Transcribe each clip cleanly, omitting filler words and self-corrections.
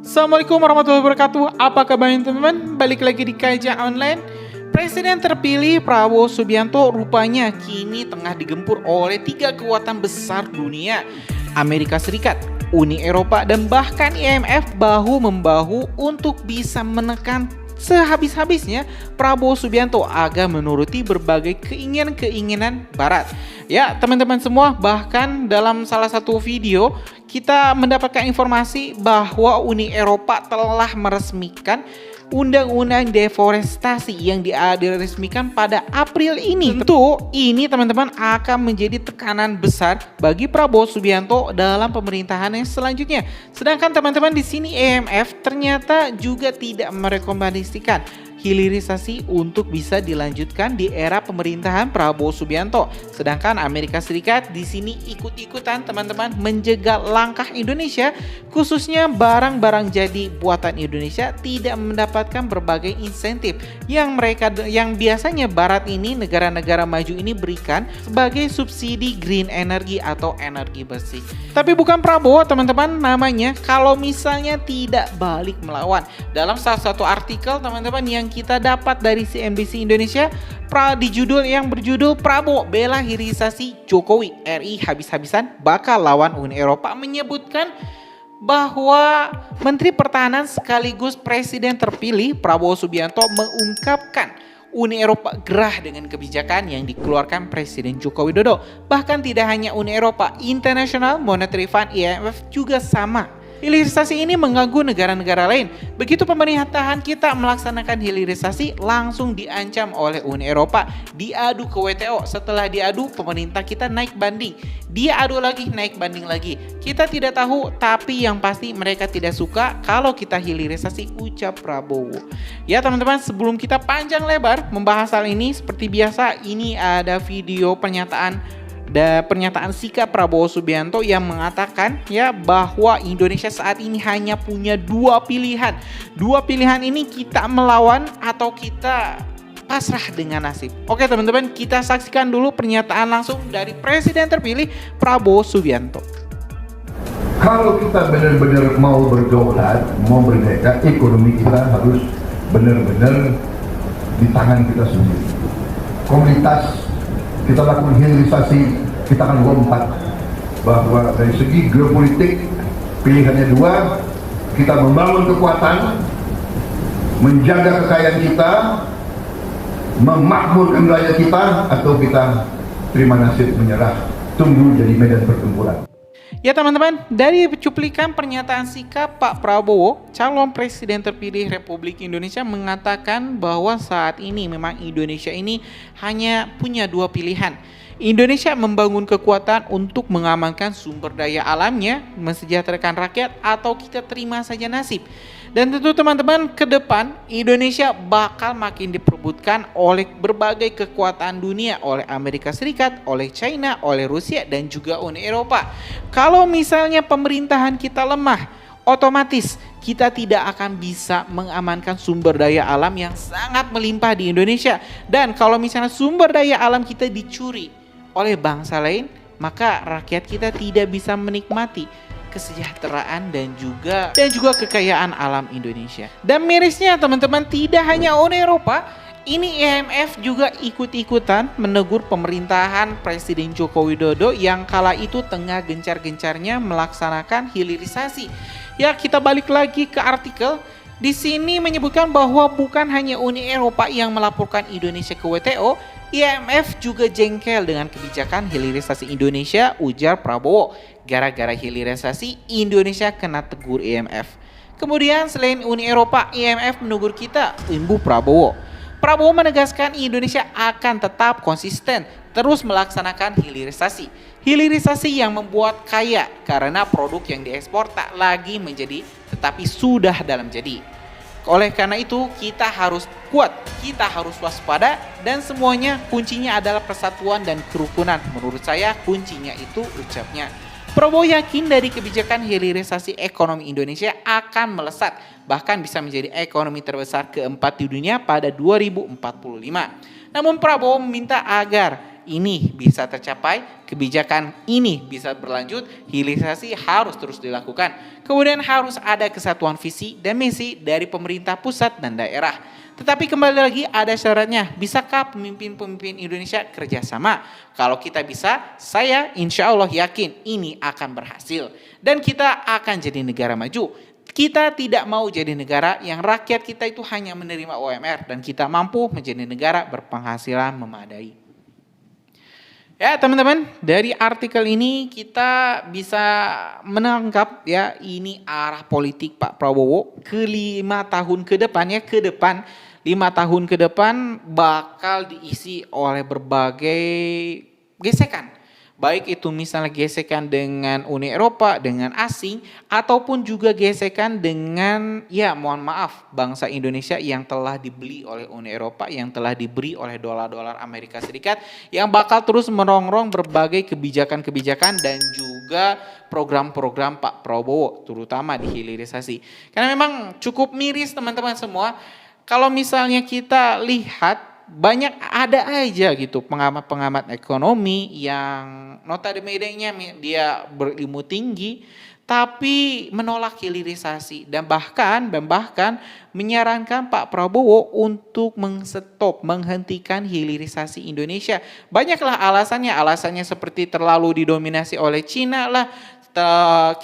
Assalamualaikum warahmatullahi wabarakatuh. Apa kabarnya teman-teman? Balik lagi di Kaja Online. Presiden terpilih Prabowo Subianto rupanya kini tengah digempur oleh tiga kekuatan besar dunia. Amerika Serikat, Uni Eropa, dan bahkan IMF bahu-membahu untuk bisa menekan sehabis-habisnya Prabowo Subianto agar menuruti berbagai keinginan-keinginan Barat. Ya, teman-teman semua, bahkan dalam salah satu video kita mendapatkan informasi bahwa Uni Eropa telah meresmikan undang-undang deforestasi yang diresmikan pada April ini. Tentu ini teman-teman akan menjadi tekanan besar bagi Prabowo Subianto dalam pemerintahannya selanjutnya. Sedangkan teman-teman di sini IMF ternyata juga tidak merekomendasikan hilirisasi untuk bisa dilanjutkan di era pemerintahan Prabowo Subianto. Sedangkan Amerika Serikat di sini ikut-ikutan teman-teman menjegal langkah Indonesia, khususnya barang-barang jadi buatan Indonesia tidak mendapatkan berbagai insentif yang biasanya Barat ini, negara-negara maju ini berikan sebagai subsidi green energy atau energi bersih. Tapi bukan Prabowo teman-teman namanya kalau misalnya tidak balik melawan. Dalam salah satu artikel teman-teman yang kita dapat dari CNBC Indonesia yang berjudul Prabowo bela hilirisasi Jokowi, RI habis-habisan bakal lawan Uni Eropa, menyebutkan bahwa Menteri Pertahanan sekaligus Presiden terpilih Prabowo Subianto mengungkapkan Uni Eropa gerah dengan kebijakan yang dikeluarkan Presiden Joko Widodo. Bahkan tidak hanya Uni Eropa, International Monetary Fund IMF juga sama. Hilirisasi ini mengganggu negara-negara lain. Begitu pemerintahan kita melaksanakan hilirisasi, langsung diancam oleh Uni Eropa, diadu ke WTO. Setelah diadu, pemerintah kita naik banding. Dia adu lagi, naik banding lagi. Kita tidak tahu, tapi yang pasti mereka tidak suka kalau kita hilirisasi, ucap Prabowo. Ya teman-teman, sebelum kita panjang lebar membahas hal ini, seperti biasa ini ada video pernyataan sikap Prabowo Subianto yang mengatakan ya bahwa Indonesia saat ini hanya punya dua pilihan. Dua pilihan ini kita melawan atau kita pasrah dengan nasib. Oke teman-teman, kita saksikan dulu pernyataan langsung dari Presiden terpilih Prabowo Subianto. Kalau kita benar-benar mau berdaulat, mau merdeka, ekonomi kita harus benar-benar di tangan kita sendiri. Komunitas kita lakukan hilirisasi, kita akan lompat bahwa dari segi geopolitik pilihannya dua, kita membangun kekuatan, menjaga kekayaan kita, memakmurkan wilayah kita, atau kita terima nasib menyerah, tunggu jadi medan pertempuran. Ya teman-teman, dari cuplikan pernyataan sikap Pak Prabowo, calon presiden terpilih Republik Indonesia, mengatakan bahwa saat ini memang Indonesia ini hanya punya dua pilihan. Indonesia membangun kekuatan untuk mengamankan sumber daya alamnya, mensejahterakan rakyat, atau kita terima saja nasib. Dan tentu teman-teman, ke depan Indonesia bakal makin diperebutkan oleh berbagai kekuatan dunia, oleh Amerika Serikat, oleh China, oleh Rusia, dan juga Uni Eropa. Kalau misalnya pemerintahan kita lemah, otomatis kita tidak akan bisa mengamankan sumber daya alam yang sangat melimpah di Indonesia. Dan kalau misalnya sumber daya alam kita dicuri oleh bangsa lain, maka rakyat kita tidak bisa menikmati kesejahteraan dan juga kekayaan alam Indonesia. Dan mirisnya teman-teman, tidak hanya Uni Eropa, ini IMF juga ikut-ikutan menegur pemerintahan Presiden Joko Widodo yang kala itu tengah gencar-gencarnya melaksanakan hilirisasi. Ya, kita balik lagi ke artikel. Di sini menyebutkan bahwa bukan hanya Uni Eropa yang melaporkan Indonesia ke WTO, IMF juga jengkel dengan kebijakan hilirisasi Indonesia, ujar Prabowo. Gara-gara hilirisasi, Indonesia kena tegur IMF. Kemudian selain Uni Eropa, IMF menegur kita, imbuh Prabowo. Prabowo menegaskan Indonesia akan tetap konsisten terus melaksanakan hilirisasi. Hilirisasi yang membuat kaya karena produk yang diekspor tak lagi menjadi tetapi sudah dalam jadi. Oleh karena itu kita harus kuat, kita harus waspada, dan semuanya kuncinya adalah persatuan dan kerukunan. Menurut saya kuncinya itu, ucapnya. Prabowo yakin dari kebijakan hilirisasi ekonomi Indonesia akan melesat, bahkan bisa menjadi ekonomi terbesar keempat di dunia pada 2045. Namun Prabowo meminta agar ini bisa tercapai, kebijakan ini bisa berlanjut, hilirisasi harus terus dilakukan. Kemudian harus ada kesatuan visi dan misi dari pemerintah pusat dan daerah. Tetapi kembali lagi ada syaratnya, bisakah pemimpin-pemimpin Indonesia kerjasama? Kalau kita bisa, saya insya Allah yakin ini akan berhasil. Dan kita akan jadi negara maju. Kita tidak mau jadi negara yang rakyat kita itu hanya menerima UMR dan kita mampu menjadi negara berpenghasilan memadai. Ya teman-teman, dari artikel ini kita bisa menangkap ya ini arah politik Pak Prabowo ke 5 tahun ke depan ya, 5 tahun ke depan bakal diisi oleh berbagai gesekan. Baik itu misalnya gesekan dengan Uni Eropa, dengan asing, ataupun juga gesekan dengan, ya mohon maaf, bangsa Indonesia yang telah dibeli oleh Uni Eropa, yang telah diberi oleh dolar-dolar Amerika Serikat, yang bakal terus merongrong berbagai kebijakan-kebijakan dan juga program-program Pak Prabowo, terutama di hilirisasi. Karena memang cukup miris teman-teman semua, kalau misalnya kita lihat, banyak ada aja gitu pengamat-pengamat ekonomi yang notabene-nya dia berilmu tinggi tapi menolak hilirisasi dan bahkan menyarankan Pak Prabowo untuk menghentikan hilirisasi Indonesia. Banyaklah alasannya seperti terlalu didominasi oleh Cina lah,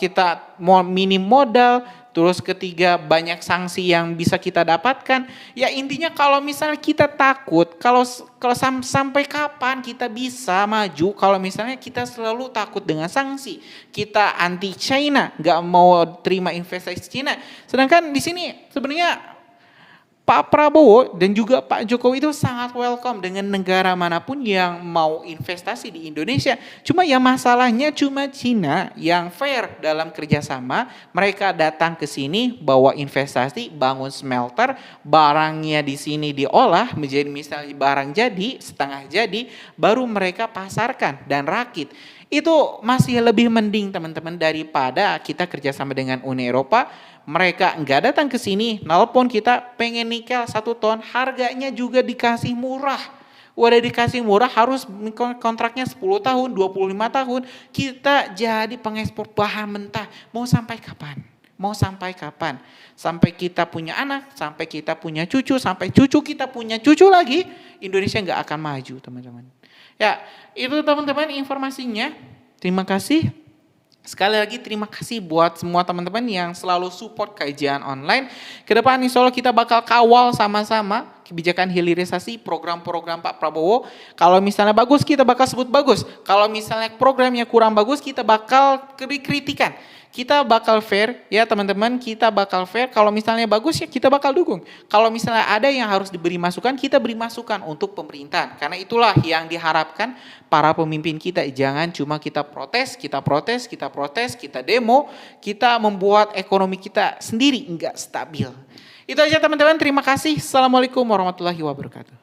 kita minim modal. Terus ketiga, banyak sanksi yang bisa kita dapatkan. Ya intinya kalau misalnya kita takut, kalau sampai kapan kita bisa maju kalau misalnya kita selalu takut dengan sanksi. Kita anti China, nggak mau terima investasi China. Sedangkan di sini sebenarnya Pak Prabowo dan juga Pak Jokowi itu sangat welcome dengan negara manapun yang mau investasi di Indonesia. Cuma ya masalahnya cuma Cina yang fair dalam kerjasama. Mereka datang ke sini bawa investasi, bangun smelter, barangnya di sini diolah menjadi misalnya barang jadi, setengah jadi, baru mereka pasarkan dan rakit. Itu masih lebih mending teman-teman daripada kita kerjasama dengan Uni Eropa. Mereka enggak datang ke sini, nelpon kita pengen nikel 1 ton, harganya juga dikasih murah. Udah dikasih murah harus kontraknya 10 tahun, 25 tahun. Kita jadi pengekspor bahan mentah. Mau sampai kapan? Sampai kita punya anak, sampai kita punya cucu, sampai cucu kita punya cucu lagi, Indonesia enggak akan maju teman-teman. Ya, itu teman-teman informasinya. Terima kasih. Sekali lagi terima kasih buat semua teman-teman yang selalu support kajian online. Kedepan insya Allah kita bakal kawal sama-sama kebijakan hilirisasi program-program Pak Prabowo. Kalau misalnya bagus kita bakal sebut bagus. Kalau misalnya programnya kurang bagus kita bakal kritikan. Kita bakal fair ya teman-teman, kita bakal fair. Kalau misalnya bagus ya kita bakal dukung. Kalau misalnya ada yang harus diberi masukan, kita beri masukan untuk pemerintahan. Karena itulah yang diharapkan para pemimpin kita. Jangan cuma kita protes, kita demo, kita membuat ekonomi kita sendiri enggak stabil. Itu aja teman-teman, terima kasih. Assalamualaikum warahmatullahi wabarakatuh.